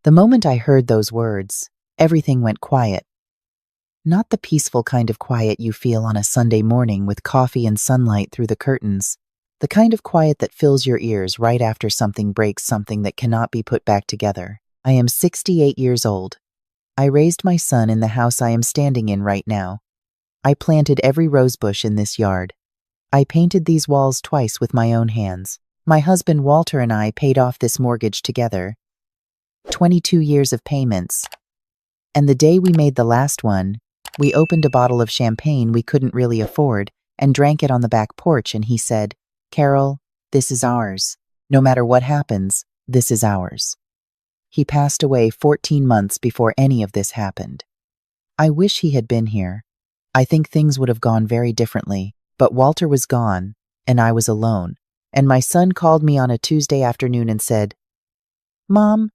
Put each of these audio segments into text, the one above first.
The moment I heard those words, everything went quiet. Not the peaceful kind of quiet you feel on a Sunday morning with coffee and sunlight through the curtains. The kind of quiet that fills your ears right after something breaks, something that cannot be put back together. I am 68 years old. I raised my son in the house I am standing in right now. I planted every rosebush in this yard. I painted these walls twice with my own hands. My husband Walter and I paid off this mortgage together. 22 years of payments. And the day we made the last one, we opened a bottle of champagne we couldn't really afford and drank it on the back porch, and he said, "Carol, this is ours. No matter what happens, this is ours." He passed away 14 months before any of this happened. I wish he had been here. I think things would have gone very differently, but Walter was gone, and I was alone. And my son called me on a Tuesday afternoon and said, "Mom,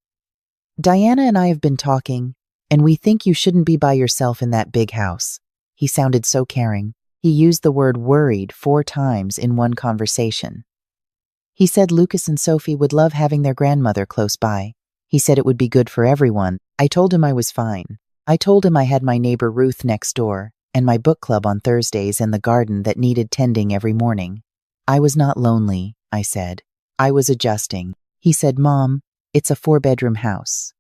Diana and I have been talking, and we think you shouldn't be by yourself in that big house." He sounded so caring. He used the word worried 4 times in one conversation. He said Lucas and Sophie would love having their grandmother close by. He said it would be good for everyone. I told him I was fine. I told him I had my neighbor Ruth next door, and my book club on Thursdays, and the garden that needed tending every morning. I was not lonely, I said. I was adjusting. He said, "Mom, it's a 4-bedroom house.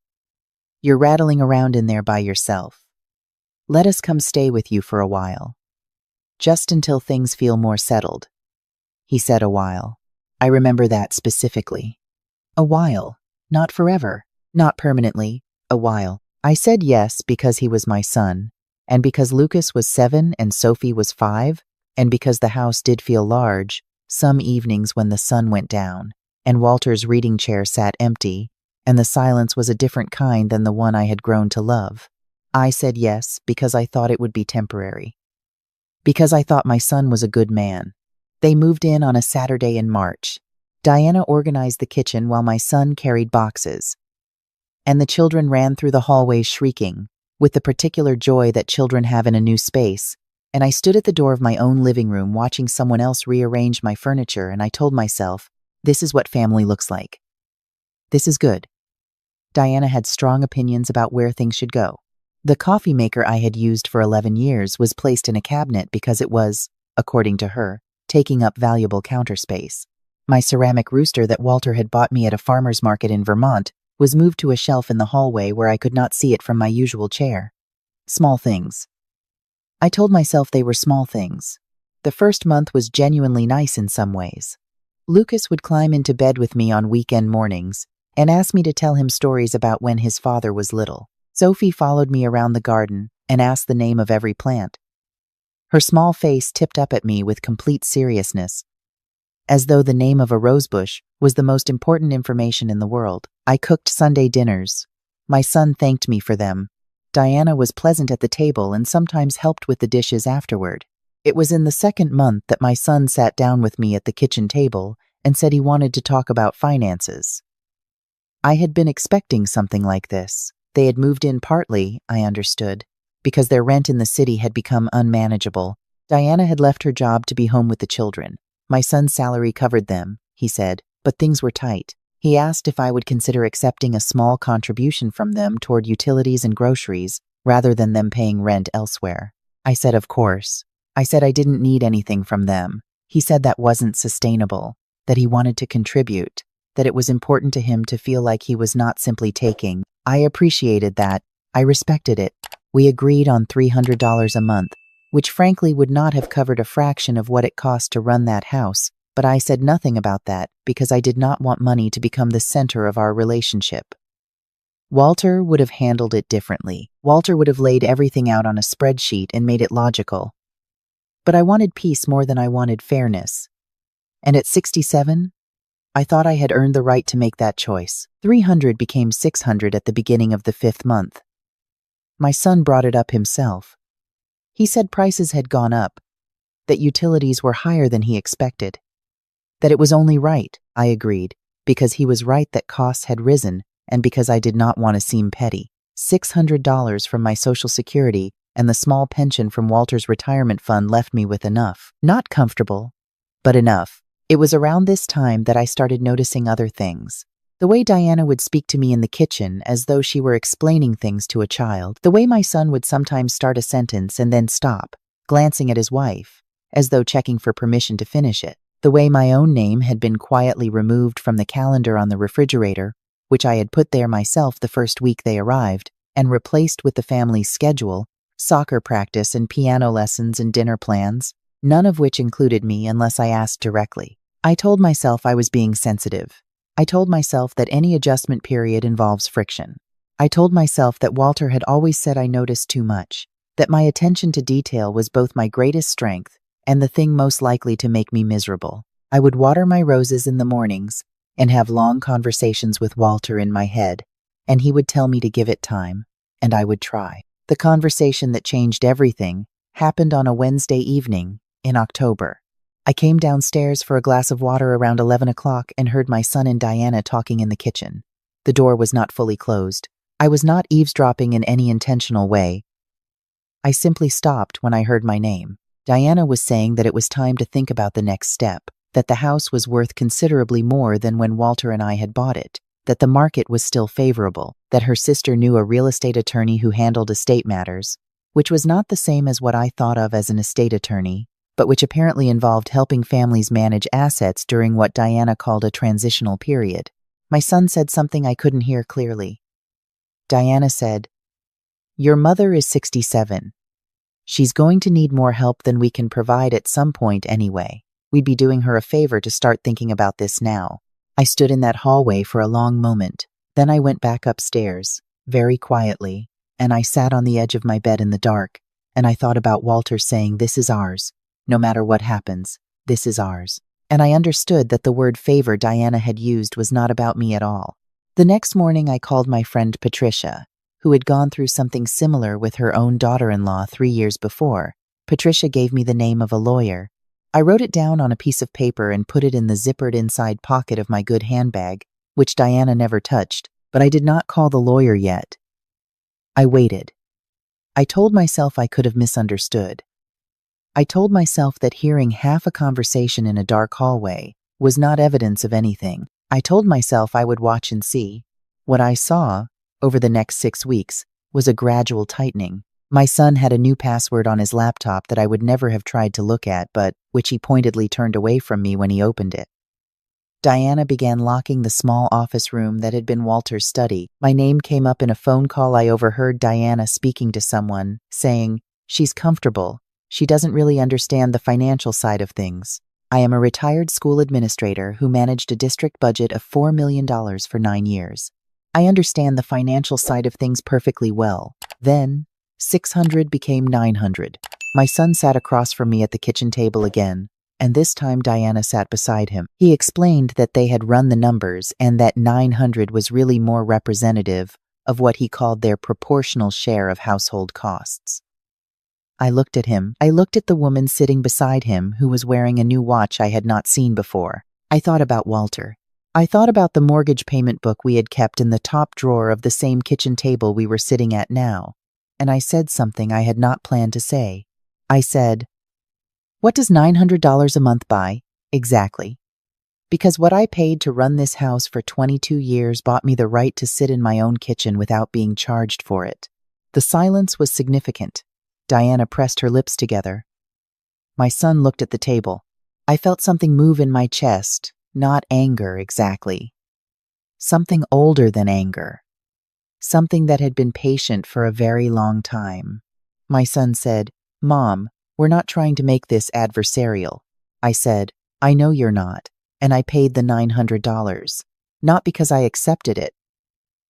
You're rattling around in there by yourself. Let us come stay with you for a while. Just until things feel more settled." He said a while. I remember that specifically. A while. Not forever. Not permanently. A while. I said yes because he was my son, and because Lucas was 7 and Sophie was 5, and because the house did feel large, some evenings when the sun went down, and Walter's reading chair sat empty, and the silence was a different kind than the one I had grown to love. I said yes because I thought it would be temporary. Because I thought my son was a good man. They moved in on a Saturday in March. Diana organized the kitchen while my son carried boxes. And the children ran through the hallways shrieking, with the particular joy that children have in a new space, and I stood at the door of my own living room watching someone else rearrange my furniture, and I told myself, this is what family looks like. This is good. Diana had strong opinions about where things should go. The coffee maker I had used for 11 years was placed in a cabinet because it was, according to her, taking up valuable counter space. My ceramic rooster that Walter had bought me at a farmer's market in Vermont was moved to a shelf in the hallway where I could not see it from my usual chair. Small things. I told myself they were small things. The first month was genuinely nice in some ways. Lucas would climb into bed with me on weekend mornings and ask me to tell him stories about when his father was little. Sophie followed me around the garden and asked the name of every plant. Her small face tipped up at me with complete seriousness, as though the name of a rosebush was the most important information in the world. I cooked Sunday dinners. My son thanked me for them. Diana was pleasant at the table and sometimes helped with the dishes afterward. It was in the second month that my son sat down with me at the kitchen table and said he wanted to talk about finances. I had been expecting something like this. They had moved in partly, I understood, because their rent in the city had become unmanageable. Diana had left her job to be home with the children. My son's salary covered them, he said, but things were tight. He asked if I would consider accepting a small contribution from them toward utilities and groceries, rather than them paying rent elsewhere. I said, of course. I said I didn't need anything from them. He said that wasn't sustainable, that he wanted to contribute, that it was important to him to feel like he was not simply taking. I appreciated that. I respected it. We agreed on $300 a month, which frankly would not have covered a fraction of what it cost to run that house, but I said nothing about that because I did not want money to become the center of our relationship. Walter would have handled it differently. Walter would have laid everything out on a spreadsheet and made it logical. But I wanted peace more than I wanted fairness. And at 67, I thought I had earned the right to make that choice. 300 became 600 at the beginning of the 5th month. My son brought it up himself. He said prices had gone up, that utilities were higher than he expected, that it was only right. I agreed, because he was right that costs had risen and because I did not want to seem petty. $600 from my Social Security and the small pension from Walter's retirement fund left me with enough. Not comfortable, but enough. It was around this time that I started noticing other things. The way Diana would speak to me in the kitchen as though she were explaining things to a child. The way my son would sometimes start a sentence and then stop, glancing at his wife, as though checking for permission to finish it. The way my own name had been quietly removed from the calendar on the refrigerator, which I had put there myself the first week they arrived, and replaced with the family's schedule, soccer practice and piano lessons and dinner plans, none of which included me unless I asked directly. I told myself I was being sensitive. I told myself that any adjustment period involves friction. I told myself that Walter had always said I noticed too much, that my attention to detail was both my greatest strength and the thing most likely to make me miserable. I would water my roses in the mornings and have long conversations with Walter in my head, and he would tell me to give it time, and I would try. The conversation that changed everything happened on a Wednesday evening in October. I came downstairs for a glass of water around 11 o'clock and heard my son and Diana talking in the kitchen. The door was not fully closed. I was not eavesdropping in any intentional way. I simply stopped when I heard my name. Diana was saying that it was time to think about the next step, that the house was worth considerably more than when Walter and I had bought it, that the market was still favorable, that her sister knew a real estate attorney who handled estate matters, which was not the same as what I thought of as an estate attorney, but which apparently involved helping families manage assets during what Diana called a transitional period. My son said something I couldn't hear clearly. Diana said, "Your mother is 67. She's going to need more help than we can provide at some point anyway. We'd be doing her a favor to start thinking about this now." I stood in that hallway for a long moment. Then I went back upstairs, very quietly, and I sat on the edge of my bed in the dark, and I thought about Walter saying, "This is ours. No matter what happens, this is ours." And I understood that the word favor Diana had used was not about me at all. The next morning I called my friend Patricia, who had gone through something similar with her own daughter-in-law 3 years before. Patricia gave me the name of a lawyer. I wrote it down on a piece of paper and put it in the zippered inside pocket of my good handbag, which Diana never touched, but I did not call the lawyer yet. I waited. I told myself I could have misunderstood. I told myself that hearing half a conversation in a dark hallway was not evidence of anything. I told myself I would watch and see. What I saw, over the next 6 weeks, was a gradual tightening. My son had a new password on his laptop that I would never have tried to look at, but which he pointedly turned away from me when he opened it. Diana began locking the small office room that had been Walter's study. My name came up in a phone call I overheard Diana speaking to someone, saying, "She's comfortable. She doesn't really understand the financial side of things. I am a retired school administrator who managed a district budget of $4 million for 9 years. I understand the financial side of things perfectly well." Then, 600 became 900. My son sat across from me at the kitchen table again, and this time Diana sat beside him. He explained that they had run the numbers and that 900 was really more representative of what he called their proportional share of household costs. I looked at him. I looked at the woman sitting beside him who was wearing a new watch I had not seen before. I thought about Walter. I thought about the mortgage payment book we had kept in the top drawer of the same kitchen table we were sitting at now, and I said something I had not planned to say. I said, "What does $900 a month buy?" "Exactly. Because what I paid to run this house for 22 years bought me the right to sit in my own kitchen without being charged for it." The silence was significant. Diana pressed her lips together. My son looked at the table. I felt something move in my chest, not anger exactly. Something older than anger. Something that had been patient for a very long time. My son said, "Mom, we're not trying to make this adversarial." I said, "I know you're not, and I paid the $900. Not because I accepted it,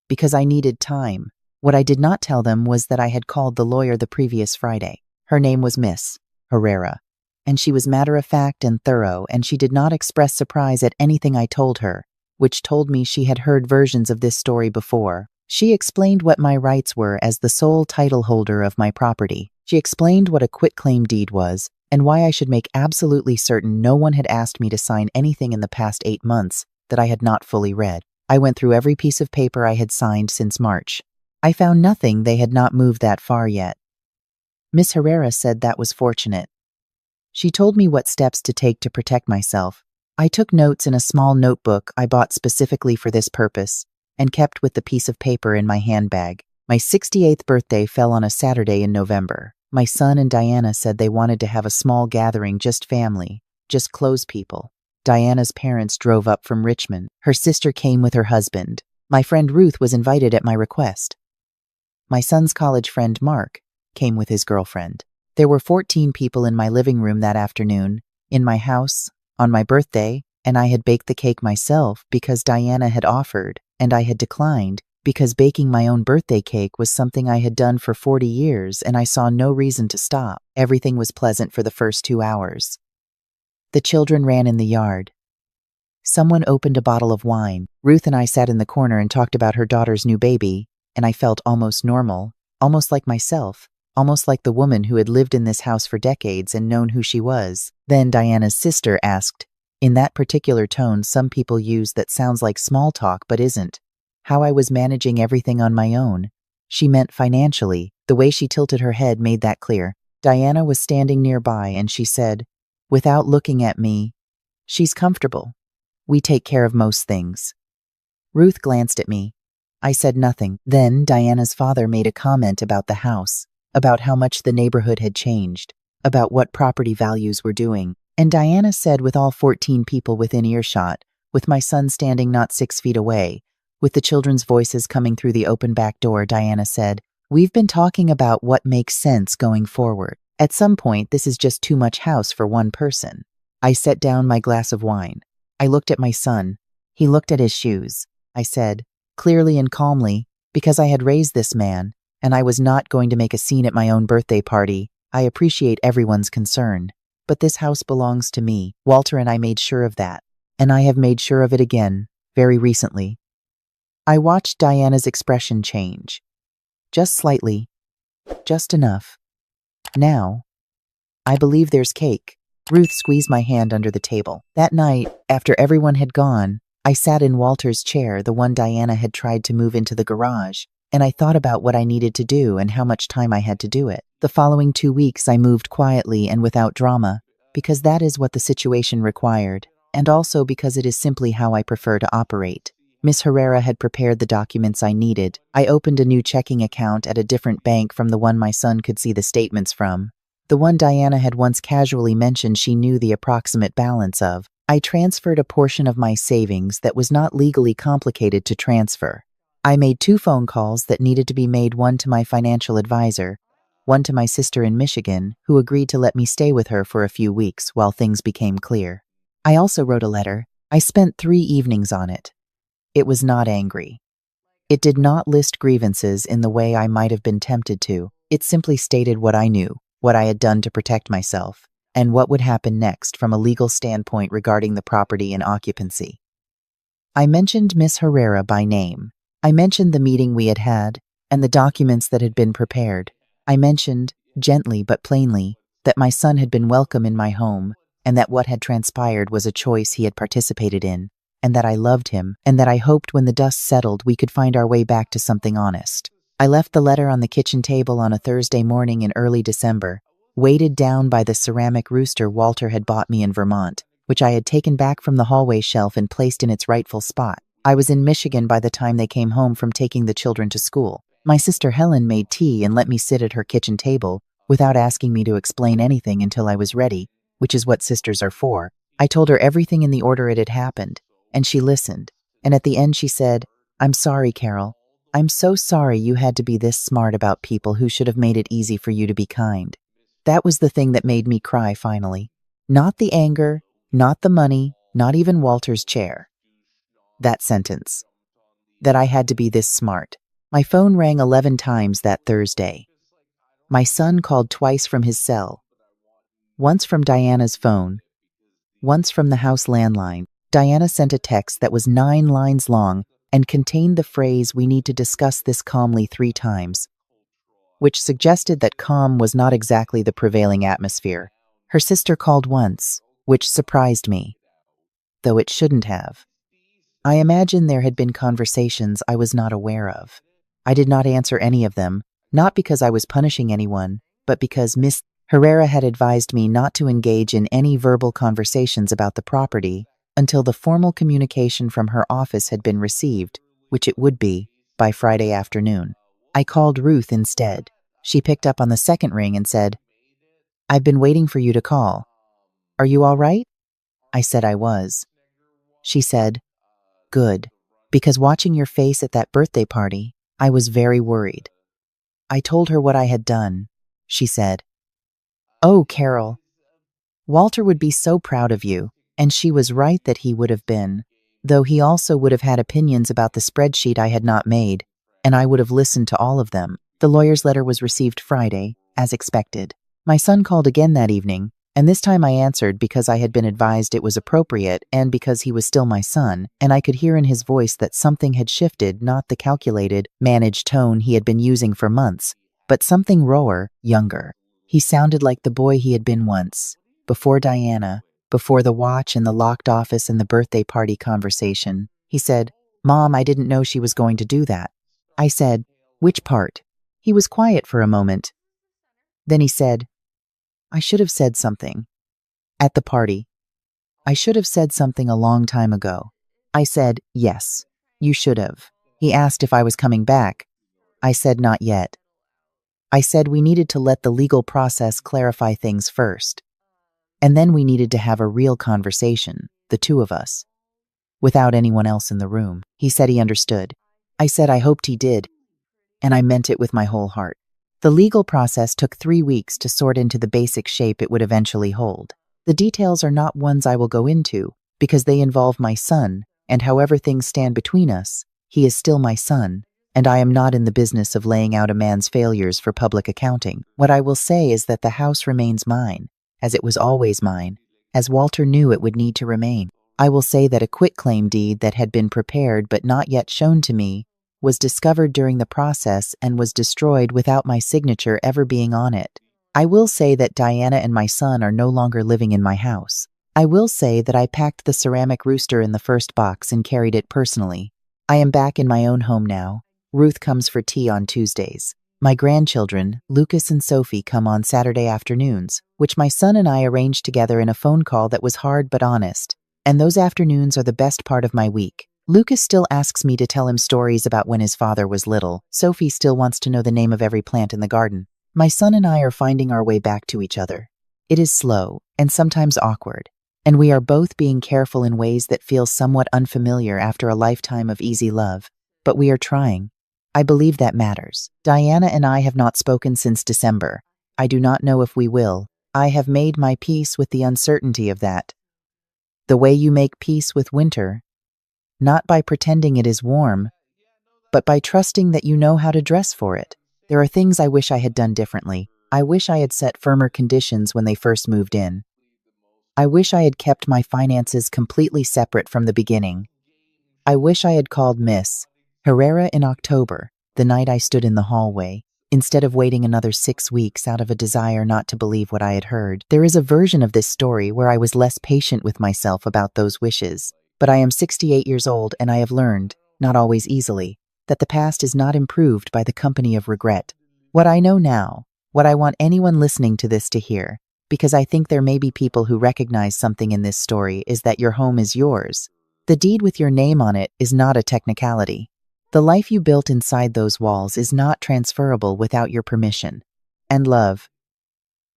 because I needed time." What I did not tell them was that I had called the lawyer the previous Friday. Her name was Miss Herrera, and she was matter-of-fact and thorough, and she did not express surprise at anything I told her, which told me she had heard versions of this story before. She explained what my rights were as the sole title holder of my property. She explained what a quitclaim deed was, and why I should make absolutely certain no one had asked me to sign anything in the past 8 months that I had not fully read. I went through every piece of paper I had signed since March. I found nothing they had not moved that far yet. Miss Herrera said that was fortunate. She told me what steps to take to protect myself. I took notes in a small notebook I bought specifically for this purpose and kept with the piece of paper in my handbag. My 68th birthday fell on a Saturday in November. My son and Diana said they wanted to have a small gathering, just family, just close people. Diana's parents drove up from Richmond. Her sister came with her husband. My friend Ruth was invited at my request. My son's college friend Mark came with his girlfriend. There were 14 people in my living room that afternoon, in my house, on my birthday, and I had baked the cake myself because Diana had offered, and I had declined because baking my own birthday cake was something I had done for 40 years and I saw no reason to stop. Everything was pleasant for the first 2 hours. The children ran in the yard. Someone opened a bottle of wine. Ruth and I sat in the corner and talked about her daughter's new baby, and I felt almost normal, almost like myself, almost like the woman who had lived in this house for decades and known who she was. Then Diana's sister asked, in that particular tone some people use that sounds like small talk but isn't, how I was managing everything on my own. She meant financially. The way she tilted her head made that clear. Diana was standing nearby and she said, without looking at me, she's comfortable. We take care of most things. Ruth glanced at me. I said nothing. Then Diana's father made a comment about the house, about how much the neighborhood had changed, about what property values were doing. And Diana said, with all 14 people within earshot, with my son standing not 6 feet away, with the children's voices coming through the open back door, Diana said, we've been talking about what makes sense going forward. At some point, this is just too much house for one person. I set down my glass of wine. I looked at my son. He looked at his shoes. I said, clearly and calmly, because I had raised this man, and I was not going to make a scene at my own birthday party, I appreciate everyone's concern. But this house belongs to me. Walter and I made sure of that. And I have made sure of it again, very recently. I watched Diana's expression change. Just slightly. Just enough. Now, I believe there's cake. Ruth squeezed my hand under the table. That night, after everyone had gone, I sat in Walter's chair, the one Diana had tried to move into the garage, and I thought about what I needed to do and how much time I had to do it. The following 2 weeks I moved quietly and without drama, because that is what the situation required, and also because it is simply how I prefer to operate. Miss Herrera had prepared the documents I needed. I opened a new checking account at a different bank from the one my son could see the statements from. The one Diana had once casually mentioned she knew the approximate balance of. I transferred a portion of my savings that was not legally complicated to transfer. I made 2 phone calls that needed to be made, one to my financial advisor, one to my sister in Michigan, who agreed to let me stay with her for a few weeks while things became clear. I also wrote a letter. I spent 3 evenings on it. It was not angry. It did not list grievances in the way I might have been tempted to. It simply stated what I knew, what I had done to protect myself, and what would happen next from a legal standpoint regarding the property and occupancy. I mentioned Miss Herrera by name. I mentioned the meeting we had had and the documents that had been prepared. I mentioned, gently but plainly, that my son had been welcome in my home and that what had transpired was a choice he had participated in, and that I loved him, and that I hoped when the dust settled we could find our way back to something honest. I left the letter on the kitchen table on a Thursday morning in early December, weighted down by the ceramic rooster Walter had bought me in Vermont, which I had taken back from the hallway shelf and placed in its rightful spot. I was in Michigan by the time they came home from taking the children to school. My sister Helen made tea and let me sit at her kitchen table without asking me to explain anything until I was ready, which is what sisters are for. I told her everything in the order it had happened, and she listened, and at the end she said, I'm sorry, Carol. I'm so sorry you had to be this smart about people who should have made it easy for you to be kind. That was the thing that made me cry finally. Not the anger, not the money, not even Walter's chair. That sentence. That I had to be this smart. My phone rang 11 times that Thursday. My son called twice from his cell. Once from Diana's phone. Once from the house landline. Diana sent a text that was 9 lines long and contained the phrase, "We need to discuss this calmly," 3 times, which suggested that calm was not exactly the prevailing atmosphere. Her sister called once, which surprised me, though it shouldn't have. I imagine there had been conversations I was not aware of. I did not answer any of them, not because I was punishing anyone, but because Miss Herrera had advised me not to engage in any verbal conversations about the property until the formal communication from her office had been received, which it would be, by Friday afternoon. I called Ruth instead. She picked up on the second ring and said, "I've been waiting for you to call. Are you all right?" I said I was. She said, "Good, because watching your face at that birthday party, I was very worried." I told her what I had done. She said, "Oh, Carol, Walter would be so proud of you," and she was right that he would have been, though he also would have had opinions about the spreadsheet I had not made, and I would have listened to all of them. The lawyer's letter was received Friday, as expected. My son called again that evening, and this time I answered because I had been advised it was appropriate and because he was still my son, and I could hear in his voice that something had shifted, not the calculated, managed tone he had been using for months, but something rawer, younger. He sounded like the boy he had been once, before Diana, before the watch and the locked office and the birthday party conversation. He said, "Mom, I didn't know she was going to do that." I said, "Which part?" He was quiet for a moment. Then he said, "I should have said something. At the party. I should have said something a long time ago." I said, "Yes, you should have." He asked if I was coming back. I said not yet. I said we needed to let the legal process clarify things first. And then we needed to have a real conversation, the two of us, without anyone else in the room. He said he understood. I said I hoped he did, and I meant it with my whole heart. The legal process took 3 weeks to sort into the basic shape it would eventually hold. The details are not ones I will go into, because they involve my son, and however things stand between us, he is still my son, and I am not in the business of laying out a man's failures for public accounting. What I will say is that the house remains mine, as it was always mine, as Walter knew it would need to remain. I will say that a quitclaim deed that had been prepared but not yet shown to me was discovered during the process and was destroyed without my signature ever being on it. I will say that Diana and my son are no longer living in my house. I will say that I packed the ceramic rooster in the first box and carried it personally. I am back in my own home now. Ruth comes for tea on Tuesdays. My grandchildren, Lucas and Sophie, come on Saturday afternoons, which my son and I arranged together in a phone call that was hard but honest. And those afternoons are the best part of my week. Lucas still asks me to tell him stories about when his father was little. Sophie still wants to know the name of every plant in the garden. My son and I are finding our way back to each other. It is slow and sometimes awkward, and we are both being careful in ways that feel somewhat unfamiliar after a lifetime of easy love. But we are trying. I believe that matters. Diana and I have not spoken since December. I do not know if we will. I have made my peace with the uncertainty of that. The way you make peace with winter, not by pretending it is warm, but by trusting that you know how to dress for it. There are things I wish I had done differently. I wish I had set firmer conditions when they first moved in. I wish I had kept my finances completely separate from the beginning. I wish I had called Miss Herrera in October, the night I stood in the hallway, instead of waiting another 6 weeks out of a desire not to believe what I had heard. There is a version of this story where I was less patient with myself about those wishes, but I am 68 years old and I have learned, not always easily, that the past is not improved by the company of regret. What I know now, what I want anyone listening to this to hear, because I think there may be people who recognize something in this story, is that your home is yours. The deed with your name on it is not a technicality. The life you built inside those walls is not transferable without your permission. And love,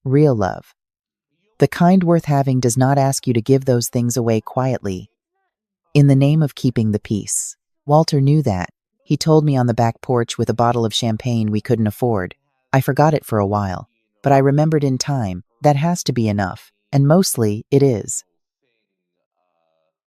real love, the kind worth having, does not ask you to give those things away quietly, in the name of keeping the peace. Walter knew that. He told me on the back porch with a bottle of champagne we couldn't afford. I forgot it for a while, but I remembered in time. That has to be enough, and mostly it is.